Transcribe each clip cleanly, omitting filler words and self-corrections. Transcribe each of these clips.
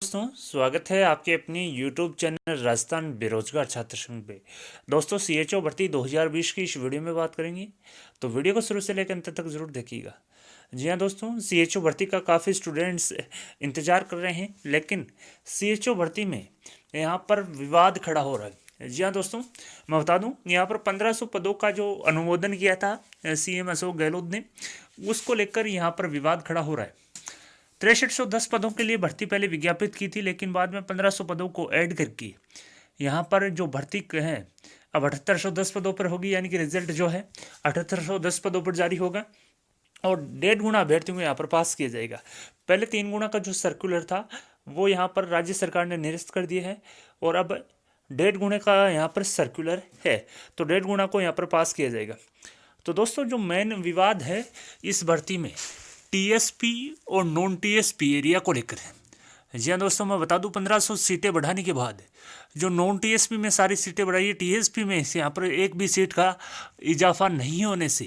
दोस्तों, स्वागत है आपके अपनी YouTube चैनल राजस्थान बेरोजगार छात्र संघ पे। दोस्तों, सीएचओ भर्ती 2020 की इस वीडियो में बात करेंगे, तो वीडियो को शुरू से लेकर अंत तक जरूर देखिएगा। जी हाँ दोस्तों, सीएचओ भर्ती का काफ़ी स्टूडेंट्स इंतजार कर रहे हैं, लेकिन सीएचओ भर्ती में यहाँ पर विवाद खड़ा हो रहा है। जी हाँ दोस्तों, मैं बता दूं, यहाँ पर 1500 पदों का जो अनुमोदन किया था सीएम अशोक गहलोत ने, उसको लेकर यहाँ पर विवाद खड़ा हो रहा है। 6310 पदों के लिए भर्ती पहले विज्ञापित की थी, लेकिन बाद में 1500 पदों को ऐड करके यहाँ पर जो भर्ती है अब 7810 पदों पर होगी, यानी कि रिजल्ट जो है 7810 पदों पर जारी होगा और 1.5 गुना अभ्यर्थियों को यहाँ पर पास किया जाएगा। पहले 3 गुना का जो सर्कुलर था वो यहाँ पर राज्य सरकार ने निरस्त कर दिया है और अब 1.5 गुने का यहाँ पर सर्कुलर है, तो 1.5 गुना को यहाँ पर पास किया जाएगा। तो दोस्तों, जो मेन विवाद है इस भर्ती में टीएसपी और नॉन टीएसपी एरिया को लेकर है। जी हाँ दोस्तों, मैं बता दूं, 1500 सीटें बढ़ाने के बाद जो नॉन टीएसपी में सारी सीटें बढ़ाई है, टीएसपी में से यहाँ पर एक भी सीट का इजाफा नहीं होने से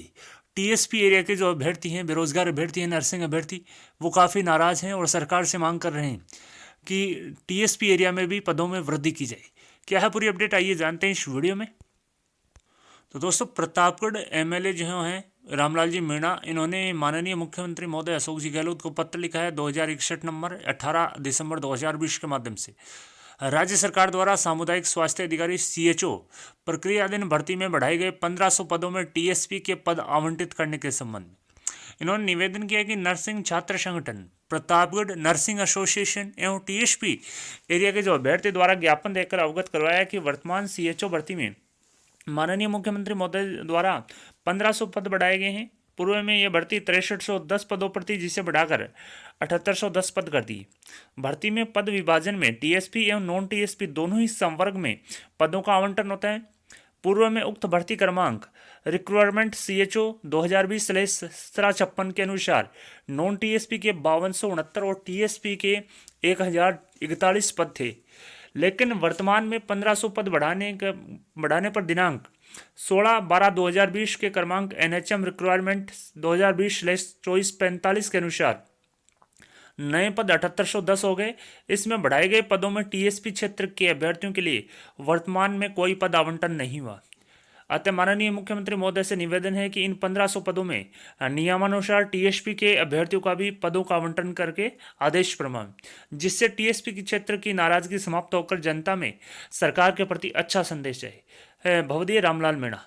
टीएसपी एरिया के जो अभ्यर्थी हैं, बेरोजगार अभ्यर्थी हैं, नर्सिंग अभ्यर्थी, वो काफ़ी नाराज़ हैं और सरकार से मांग कर रहे हैं कि टीएसपी एरिया में भी पदों में वृद्धि की जाए। क्या है पूरी अपडेट, आइए जानते हैं इस वीडियो में। तो दोस्तों, प्रतापगढ़ एमएलए जो हैं रामलाल जी मीणा, इन्होंने माननीय मुख्यमंत्री महोदय अशोक जी गहलोत को पत्र लिखा है 2061 नंबर 18 दिसंबर 2020 के माध्यम से। राज्य सरकार द्वारा सामुदायिक स्वास्थ्य अधिकारी सीएचओ प्रक्रियाधीन भर्ती में बढ़ाए गए 1500 पदों में टीएसपी के पद आवंटित करने के संबंध में इन्होंने निवेदन किया कि नर्सिंग छात्र संगठन, प्रतापगढ़ नर्सिंग एसोसिएशन एवं टीएसपी एरिया के जो अभ्यर्थी द्वारा ज्ञापन देकर अवगत करवाया कि वर्तमान सीएचओ भर्ती में माननीय मुख्यमंत्री महोदय द्वारा 1500 पद बढ़ाए गए हैं। पूर्व में यह भर्ती 6310 पदों पर थी, जिसे बढ़ाकर 7810 पद कर दी। भर्ती में पद विभाजन में टीएसपी एवं नॉन टीएसपी दोनों ही संवर्ग में पदों का आवंटन होता है। पूर्व में उक्त भर्ती क्रमांक रिक्वायरमेंट सीएचओ 2020/1756 के अनुसार नॉन टीएसपी के 5269 और टीएसपी के 1041 पद थे, लेकिन वर्तमान में 1500 पद बढ़ाने पर दिनांक 16/12/2020 के क्रमांक एनएचएम रिक्वायरमेंट 2020/2445 के अनुसार नए पद 7810 हो गए। इसमें बढ़ाए गए पदों में टीएसपी क्षेत्र के अभ्यर्थियों के लिए वर्तमान में कोई पद आवंटन नहीं हुआ। अतः माननीय मुख्यमंत्री महोदय से निवेदन है कि इन 1500 पदों में नियमानुसार टीएसपी के अभ्यर्थियों का भी पदों का आवंटन करके आदेश प्रमाण, जिससे टीएसपी की क्षेत्र की नाराजगी समाप्त होकर जनता में सरकार के प्रति अच्छा संदेश जाए। भवदीय रामलाल मीणा।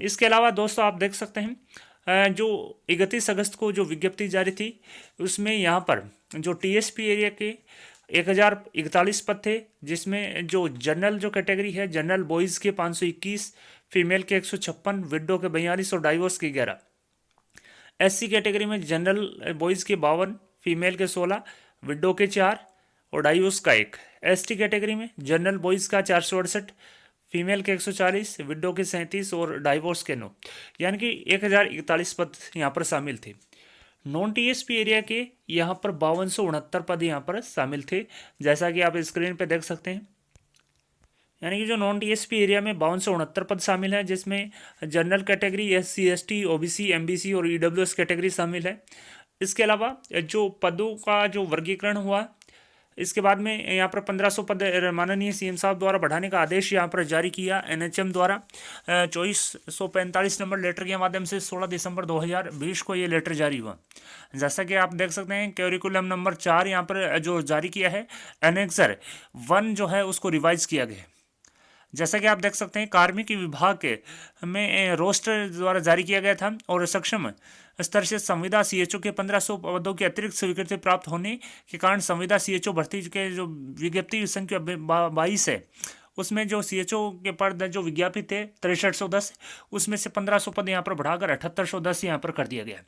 इसके अलावा दोस्तों, आप देख सकते हैं जो 31 अगस्त को जो विज्ञप्ति जारी थी, उसमें यहाँ पर जो टीएसपी एरिया के 1041 पद थे, जिसमें जो जनरल जो कैटेगरी है, जनरल बॉयज़ के 521, फीमेल के 156, विडो के 42 और डाइवोर्स के 11। एससी कैटेगरी में जनरल बॉयज़ के 52, फीमेल के 16, विडो के 4 और डाइवोर्स का 1। एसटी कैटेगरी में जनरल बॉयज़ का 468, फीमेल के 140, विडो के 37 और डाइवोर्स के 9, यानी कि 1041 पद यहाँ पर शामिल थे। नॉन टीएसपी एरिया के यहाँ पर 5269 पद यहाँ पर शामिल थे, जैसा कि आप स्क्रीन पे देख सकते हैं। यानी कि जो नॉन टीएसपी एरिया में 5269 पद शामिल हैं, जिसमें general category, SC, ST, OBC, MBC और ईडब्ल्यूएस कैटेगरी शामिल है। इसके अलावा जो पदों का जो वर्गीकरण हुआ, इसके बाद में यहाँ पर 1500 पद माननीय सीएम साहब द्वारा बढ़ाने का आदेश यहाँ पर जारी किया एनएचएम द्वारा 2445 नंबर लेटर के माध्यम से 16 दिसंबर 2020 को ये लेटर जारी हुआ। जैसा कि आप देख सकते हैं, कैरिकुलम नंबर 4 यहाँ पर जो जारी किया है, एनेक्सर 1 जो है उसको रिवाइज किया गया है। जैसा कि आप देख सकते हैं, कार्मिक विभाग के में रोस्टर द्वारा जारी किया गया था और सक्षम स्तर से संविदा सीएचओ के 1500 पदों की अतिरिक्त स्वीकृति प्राप्त होने के कारण संविदा सीएचओ भर्ती के जो विज्ञप्ति संख्या 22 है, उसमें जो सीएचओ के पद जो विज्ञापित थे 6310, उसमें से 1500 पद यहाँ पर बढ़ाकर 7810 यहाँ पर कर दिया गया,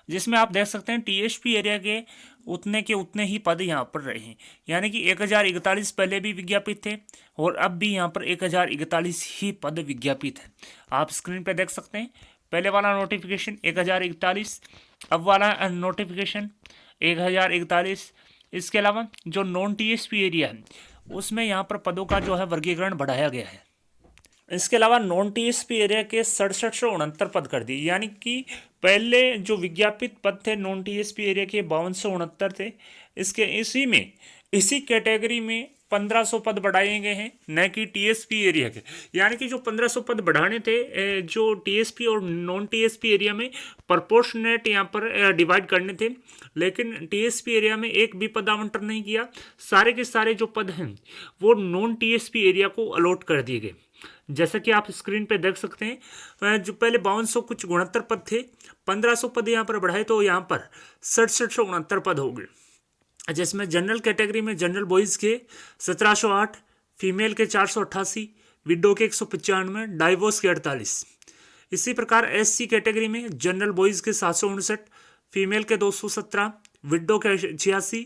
जिसमें आप देख सकते हैं टीएसपी एरिया के उतने ही पद यहाँ पर रहे हैं। यानी कि 1041 पहले भी विज्ञापित थे और अब भी यहाँ पर 1041 ही पद विज्ञापित हैं। आप स्क्रीन पे देख सकते हैं, पहले वाला नोटिफिकेशन 1041, अब वाला नोटिफिकेशन 1041। इसके अलावा जो नॉन टीएसपी एरिया है, उसमें यहाँ पर पदों का जो है वर्गीकरण बढ़ाया गया है। इसके अलावा नॉन टीएसपी एरिया के 6769 पद कर दिए, यानी कि पहले जो विज्ञापित पद थे नॉन टीएसपी एरिया के 5269 थे, इसी में इसी कैटेगरी में 1500 पद बढ़ाए गए हैं, न कि टीएसपी एरिया के। यानी कि जो 1500 पद बढ़ाने थे जो टीएसपी और नॉन टीएसपी एरिया में प्रपोर्शनेट यहाँ पर डिवाइड करने थे, लेकिन टीएसपी एरिया में एक भी पद आवंटन नहीं किया। सारे के सारे जो पद हैं वो नॉन टीएसपी एरिया को अलॉट कर दिए गए। जैसा कि आप स्क्रीन पे देख सकते हैं, जो पहले 5200 कुछ 69 पद थे, 1500 पद यहाँ पर बढ़ाए तो यहाँ पर 6769 पद हो गए, जिसमें जनरल कैटेगरी में जनरल बॉयज़ के 1708, फीमेल के 488, विडो के 195, डाइवोर्स के 48। इसी प्रकार एससी कैटेगरी में जनरल बॉयज़ के 759, फीमेल के 217, विडो के 86,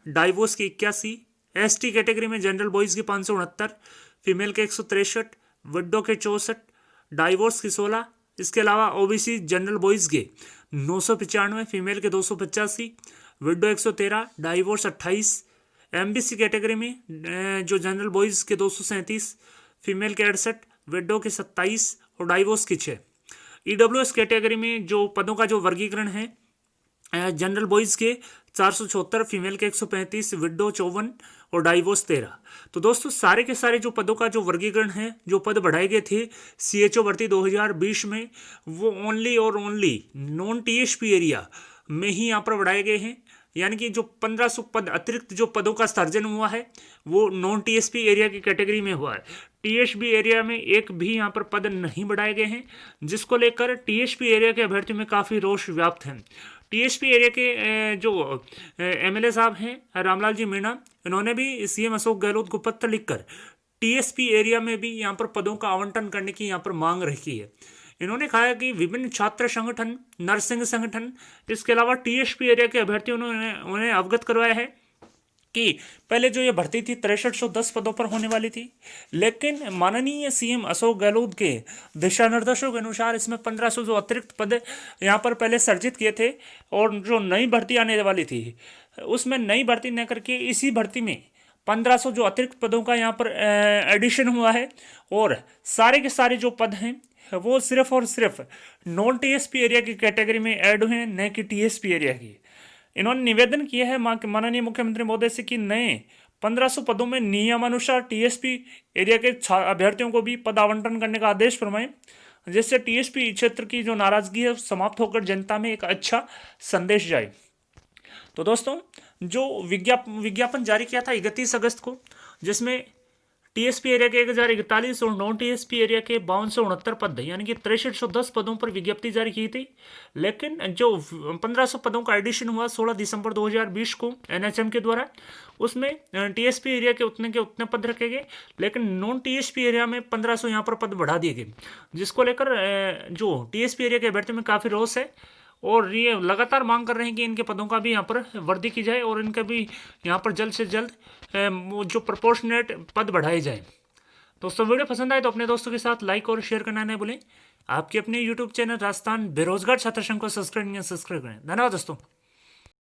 डाइवोर्स के 81। एसटी कैटेगरी में जनरल बॉयज़ के 569, फीमेल के 163, विडो के 64, डाइवोर्स के 16। इसके अलावा ओबीसी जनरल बॉयज़ के 995, फीमेल के 285, विडो 113, डाइवोर्स 28। एमबीसी कैटेगरी में जो जनरल बॉयज़ के 237, फीमेल के 68, विडो के 27 और डाइवोर्स के 6। ईडब्ल्यूएस कैटेगरी में जो पदों का जो वर्गीकरण है, जनरल बॉयज़ के 474, फीमेल के 135, विडो 54 और डाइवोर्स 13। तो दोस्तों सारे के सारे जो पदों का जो वर्गीकरण है, जो पद बढ़ाए गए थे सीएचओ भर्ती 2020 में, वो ओनली और ओनली नॉन टीएसपी एरिया में ही यहाँ पर बढ़ाए गए हैं। यानी कि जो 1500 पद अतिरिक्त जो पदों का सर्जन हुआ है वो नॉन टीएसपी एरिया की कैटेगरी में हुआ है। टीएसपी एरिया में एक भी यहाँ पर पद नहीं बढ़ाए गए हैं, जिसको लेकर टीएसपी एरिया के अभ्यर्थियों में काफ़ी रोष व्याप्त है। टीएसपी एरिया के जो एमएलए साहब हैं रामलाल जी मीणा, इन्होंने भी सीएम अशोक गहलोत को पत्र लिखकर टीएसपी एरिया में भी यहाँ पर पदों का आवंटन करने की यहाँ पर मांग रखी है। इन्होंने कहा कि विभिन्न छात्र संगठन, नर्सिंग संगठन, इसके अलावा टीएसपी एरिया के अभ्यर्थियों ने उन्हें अवगत करवाया है कि पहले जो ये भर्ती थी 6310 पदों पर होने वाली थी, लेकिन माननीय सीएम अशोक गहलोत के दिशा निर्देशों के अनुसार इसमें 1500 जो अतिरिक्त पद यहाँ पर पहले सर्जित किए थे और जो नई भर्ती आने वाली थी उसमें नई भर्ती न करके इसी भर्ती में 1500 जो अतिरिक्त पदों का यहाँ पर एडिशन हुआ है, और सारे के सारे जो पद हैं वो सिर्फ और सिर्फ नॉन टीएसपी एरिया की कैटेगरी में ऐड हुए हैं, न कि टीएसपी एरिया की। इन्होंने निवेदन किया है माननीय मुख्यमंत्री महोदय से कि नए 1500 पदों में नियमानुसार टीएसपी एरिया के अभ्यर्थियों को भी पद आवंटन करने का आदेश फरमाएं, जिससे टीएसपी क्षेत्र की जो नाराजगी है समाप्त होकर जनता में एक अच्छा संदेश जाए। तो दोस्तों जो विज्ञापन जारी किया था 31 अगस्त को, जिसमें टीएसपी एरिया के 1041 और नॉन टीएसपी एरिया के 5269 पद यानी कि 6310 पदों पर विज्ञप्ति जारी की थी, लेकिन जो 1500 पदों का एडिशन हुआ 16 दिसंबर 2020 को एनएचएम के द्वारा, उसमें टीएसपी एरिया के उतने पद रखे गए, लेकिन नॉन टीएसपी एरिया में 1500 यहाँ पर पद बढ़ा दिए गए, जिसको लेकर जो टीएसपी एरिया के अभ्यर्थियों में काफ़ी रोष है और ये लगातार मांग कर रहे हैं कि इनके पदों का भी यहाँ पर वृद्धि की जाए और इनका भी यहाँ पर जल्द से जल्द जो प्रोपोर्शनेट पद बढ़ाए जाए। दोस्तों वीडियो पसंद आए तो अपने दोस्तों के साथ लाइक और शेयर करना नहीं भूलें। आपके अपने यूट्यूब चैनल राजस्थान बेरोजगार छात्र संघ को सब्सक्राइब करें। धन्यवाद दोस्तों।